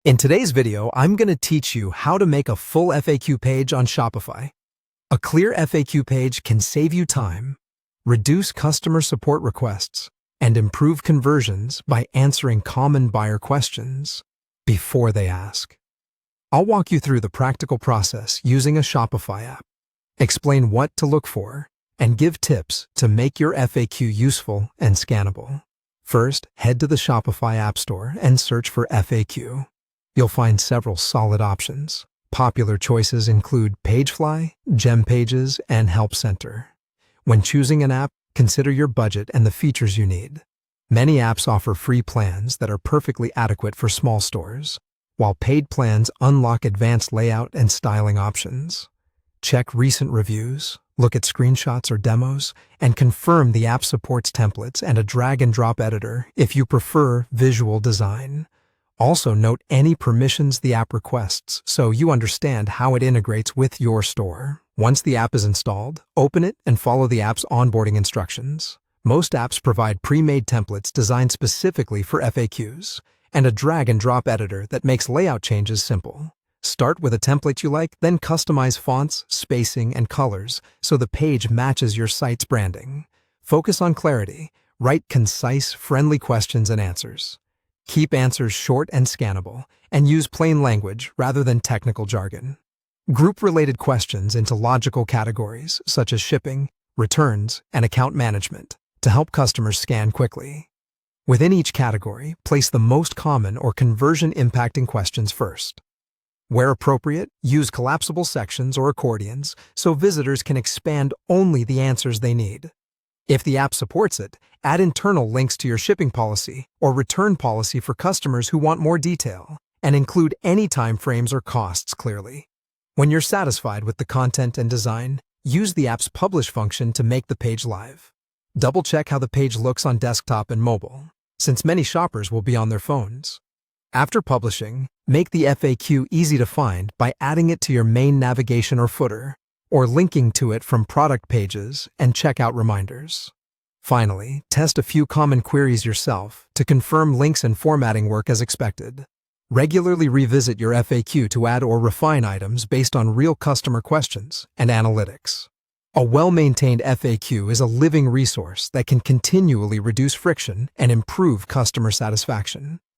In today's video, I'm going to teach you how to make a full FAQ page on Shopify. A clear FAQ page can save you time, reduce customer support requests, and improve conversions by answering common buyer questions before they ask. I'll walk you through the practical process using a Shopify app, explain what to look for, and give tips to make your FAQ useful and scannable. First, head to the Shopify App Store and search for FAQ. You'll find several solid options. Popular choices include Pagefly, Gem Pages, and Help Center. When choosing an app, consider your budget and the features you need. Many apps offer free plans that are perfectly adequate for small stores, while paid plans unlock advanced layout and styling options. Check recent reviews, look at screenshots or demos, and confirm the app supports templates and a drag-and-drop editor if you prefer visual design. Also note any permissions the app requests so you understand how it integrates with your store. Once the app is installed, open it and follow the app's onboarding instructions. Most apps provide pre-made templates designed specifically for FAQs and a drag-and-drop editor that makes layout changes simple. Start with a template you like, then customize fonts, spacing, and colors so the page matches your site's branding. Focus on clarity. Write concise, friendly questions and answers. Keep answers short and scannable, and use plain language rather than technical jargon. Group related questions into logical categories such as shipping, returns, and account management to help customers scan quickly. Within each category, place the most common or conversion-impacting questions first. Where appropriate, use collapsible sections or accordions so visitors can expand only the answers they need. If the app supports it, add internal links to your shipping policy or return policy for customers who want more detail, and include any time frames or costs clearly. When you're satisfied with the content and design, use the app's publish function to make the page live. Double-check how the page looks on desktop and mobile, since many shoppers will be on their phones. After publishing, make the FAQ easy to find by adding it to your main navigation or footer, or linking to it from product pages and checkout reminders. Finally, test a few common queries yourself to confirm links and formatting work as expected. Regularly revisit your FAQ to add or refine items based on real customer questions and analytics. A well-maintained FAQ is a living resource that can continually reduce friction and improve customer satisfaction.